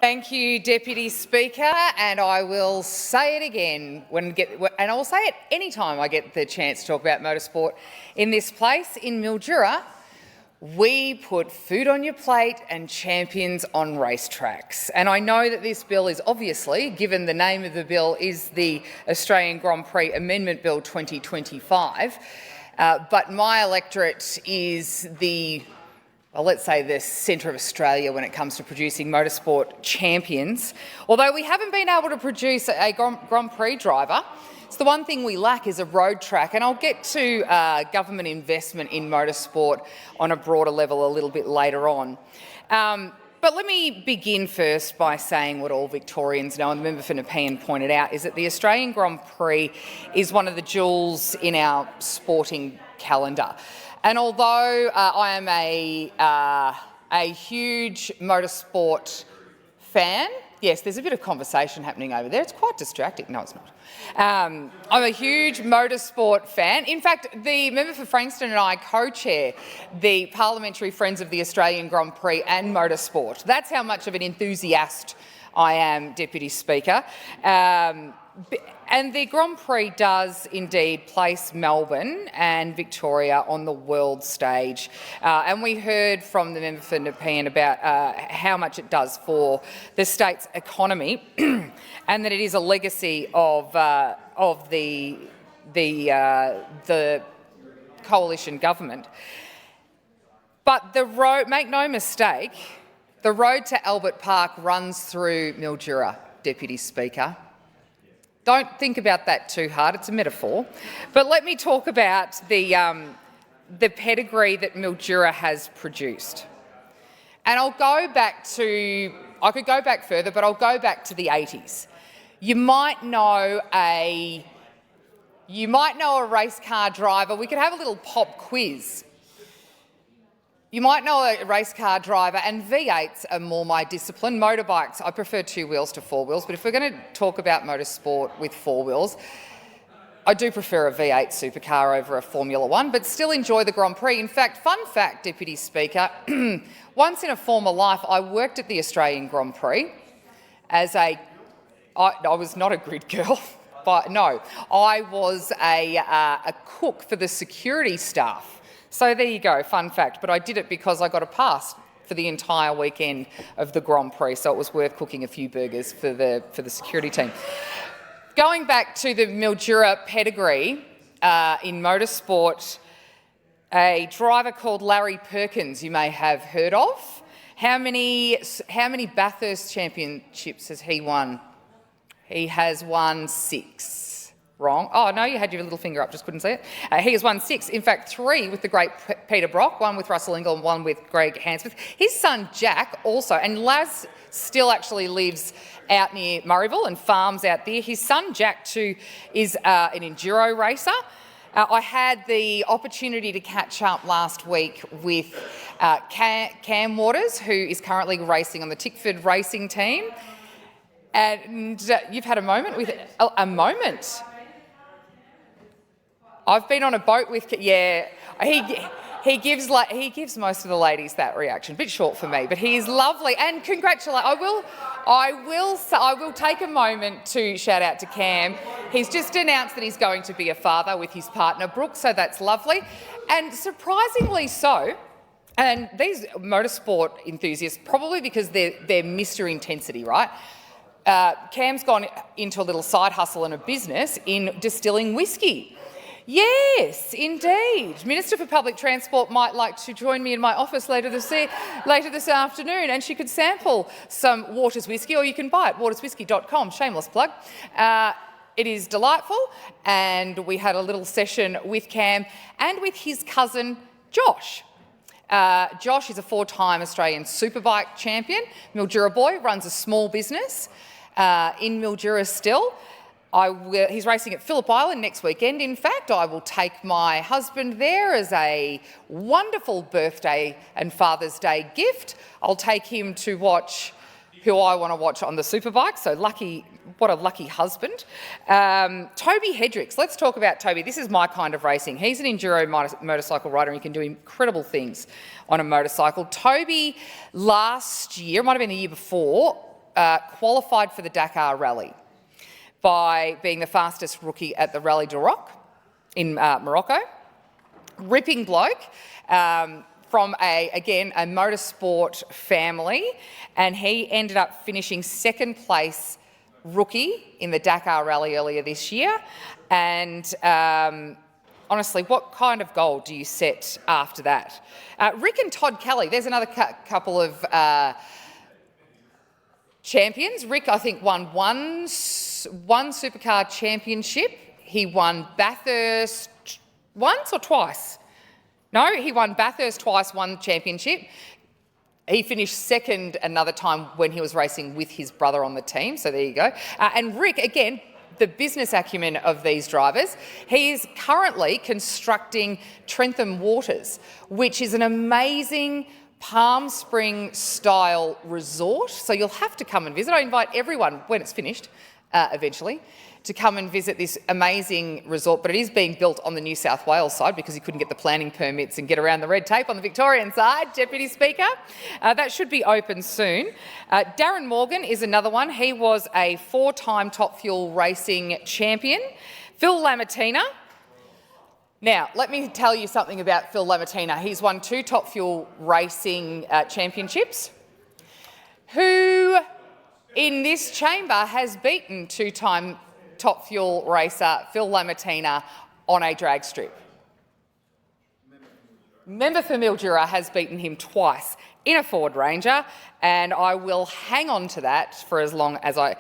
Thank you, Deputy Speaker, and I will say it again and I'll say it any time I get the chance to talk about motorsport in this place. In Mildura, we put food on your plate and champions on racetracks. And I know that this bill is obviously, given the name of the bill, is the Australian Grand Prix Amendment Bill 2025, but my electorate is let's say the centre of Australia when it comes to producing motorsport champions. Although we haven't been able to produce a Grand Prix driver, so the one thing we lack is a road track, and I'll get to government investment in motorsport on a broader level a little bit later on. But let me begin first by saying what all Victorians know, and the member for Nepean pointed out, is that the Australian Grand Prix is one of the jewels in our sporting calendar. And although I am a huge motorsport fan, yes, there's a bit of conversation happening over there. It's quite distracting. No, it's not. I'm a huge motorsport fan. In fact, the member for Frankston and I co-chair the Parliamentary Friends of the Australian Grand Prix and Motorsport. That's how much of an enthusiast I am, Deputy Speaker. And the Grand Prix does indeed place Melbourne and Victoria on the world stage. And we heard from the member for Nepean about how much it does for the state's economy and that it is a legacy of the coalition government. But the road, make no mistake, the road to Albert Park runs through Mildura, Deputy Speaker. Don't think about that too hard, it's a metaphor. But let me talk about the pedigree that Mildura has produced. And I could go back further, but I'll go back to the 80s. You might know a race car driver. We could have a little pop quiz. You might know a race car driver, and V8s are more my discipline. Motorbikes, I prefer 2 wheels to 4 wheels, but if we're going to talk about motorsport with 4 wheels, I do prefer a V8 supercar over a Formula One, but still enjoy the Grand Prix. In fact, fun fact, Deputy Speaker, once in a former life I worked at the Australian Grand Prix as I was not a grid girl, but no, I was a cook for the security staff. So there you go, fun fact. But I did it because I got a pass for the entire weekend of the Grand Prix, so it was worth cooking a few burgers for the security team. Going back to the Mildura pedigree in motorsport, a driver called Larry Perkins you may have heard of. How many Bathurst championships has he won? He has won 6. Wrong. Oh, no, you had your little finger up, just couldn't see it. He has won 6, in fact 3 with the great Peter Brock, 1 with Russell Ingall and 1 with Greg Hansworth. His son Jack also, and Laz still actually lives out near Murrayville and farms out there. His son Jack too is an enduro racer. I had the opportunity to catch up last week with Cam Waters, who is currently racing on the Tickford racing team. And you've had a moment with a moment. I've been on a boat with, yeah, he gives most of the ladies that reaction. A bit short for me, but he is lovely. And congratulate, I will take a moment to shout out to Cam. He's just announced that he's going to be a father with his partner Brooke, so that's lovely. And surprisingly so, and these motorsport enthusiasts, probably because they're Mr. Intensity, right? Cam's gone into a little side hustle and a business in distilling whiskey. Yes, indeed. Minister for Public Transport might like to join me in my office later this afternoon, and she could sample some Waters whiskey, or you can buy it, waterswhiskey.com, shameless plug. It is delightful, and we had a little session with Cam and with his cousin Josh. Josh is a 4-time Australian Superbike champion, Mildura boy, runs a small business in Mildura still. He's racing at Phillip Island next weekend. In fact, I will take my husband there as a wonderful birthday and Father's Day gift. I'll take him to watch who I want to watch on the Superbike, so lucky, what a lucky husband. Toby Hedricks, let's talk about Toby. This is my kind of racing. He's an enduro motorcycle rider and he can do incredible things on a motorcycle. Toby last year, might have been the year before, qualified for the Dakar Rally by being the fastest rookie at the Rally du Roc in Morocco. Ripping bloke. From a motorsport family, and he ended up finishing second place rookie in the Dakar Rally earlier this year. And honestly, what kind of goal do you set after that? Rick and Todd Kelly, there's another couple of champions. Rick, I think, won one supercar championship. He won Bathurst once or twice. No, he won Bathurst twice, won the championship. He finished second another time when he was racing with his brother on the team, so there you go. And Rick, again, the business acumen of these drivers, he is currently constructing Trentham Waters, which is an amazing Palm Spring-style resort. So you'll have to come and visit. I invite everyone, when it's finished, eventually, to come and visit this amazing resort, but it is being built on the New South Wales side because he couldn't get the planning permits and get around the red tape on the Victorian side, Deputy Speaker. That should be open soon. Darren Morgan is another one. He was a 4-time Top Fuel racing champion. Phil Lamartina. Now, let me tell you something about Phil Lamartina. He's won 2 Top Fuel racing championships. Who in this chamber has beaten 2-time Top Fuel racer Phil Lamartina on a drag strip? Member for Mildura has beaten him twice in a Ford Ranger, and I will hang on to that for as long as I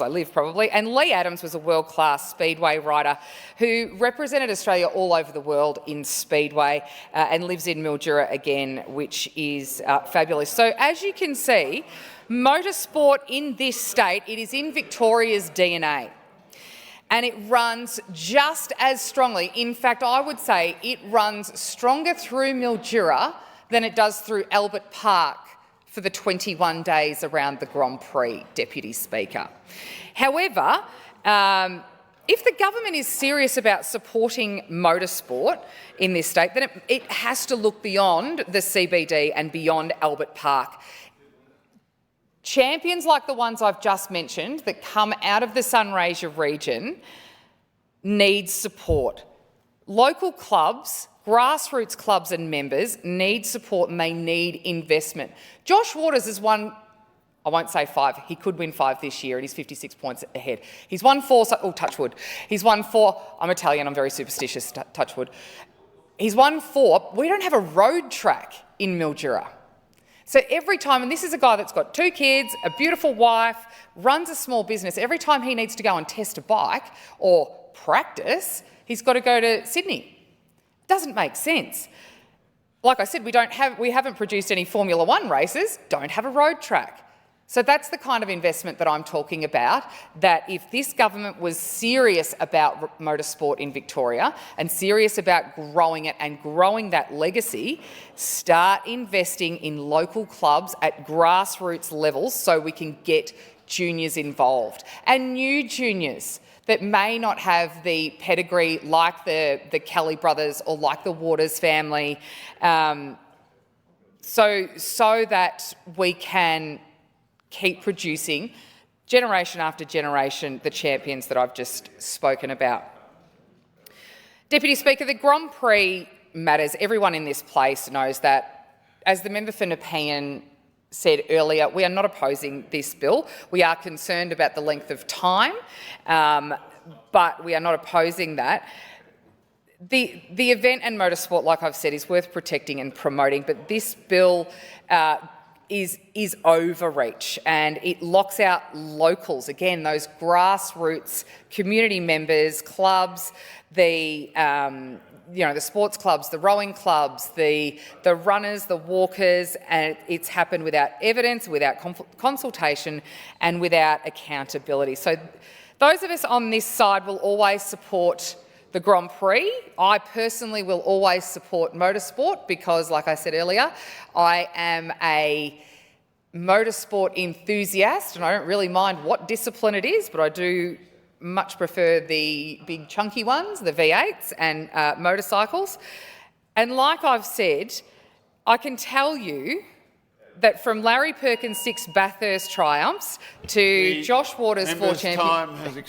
live, probably. And Lee Adams was a world-class Speedway rider who represented Australia all over the world in Speedway and lives in Mildura again, which is fabulous. So as you can see, motorsport in this state, it is in Victoria's DNA. And it runs just as strongly. In fact, I would say it runs stronger through Mildura than it does through Albert Park for the 21 days around the Grand Prix, Deputy Speaker. However, if the government is serious about supporting motorsport in this state, then it has to look beyond the CBD and beyond Albert Park. Champions like the ones I've just mentioned that come out of the Sunraysia region need support. Local clubs, grassroots clubs and members need support and they need investment. Josh Waters has won, I won't say 5, he could win 5 this year and he's 56 points ahead. He's won 4, touch wood. He's won 4, I'm Italian, I'm very superstitious, touch wood. He's won 4, we don't have a road track in Mildura. So every time, and this is a guy that's got 2 kids, a beautiful wife, runs a small business, every time he needs to go and test a bike or practice, he's got to go to Sydney. Doesn't make sense. Like I said, we haven't produced any Formula 1 races, don't have a road track. So that's the kind of investment that I'm talking about, that if this government was serious about motorsport in Victoria and serious about growing it and growing that legacy, start investing in local clubs at grassroots levels so we can get juniors involved and new juniors that may not have the pedigree like the Kelly brothers or like the Waters family, so that we can keep producing generation after generation the champions that I've just spoken about. Deputy Speaker, the Grand Prix matters. Everyone in this place knows that. As the member for Nepean said earlier, we are not opposing this bill. We are concerned about the length of time, but we are not opposing that. The event and motorsport, like I've said, is worth protecting and promoting, but this bill is overreach and it locks out locals, again, those grassroots community members, clubs, the sports clubs, the rowing clubs, the runners, the walkers, and it's happened without evidence, without consultation and without accountability. So those of us on this side will always support the Grand Prix. I personally will always support motorsport because, like I said earlier, I am a motorsport enthusiast and I don't really mind what discipline it is, but I do much prefer the big chunky ones, the V8s and motorcycles. And like I've said, I can tell you that from Larry Perkins' 6 Bathurst triumphs to Josh Waters' 4 championships.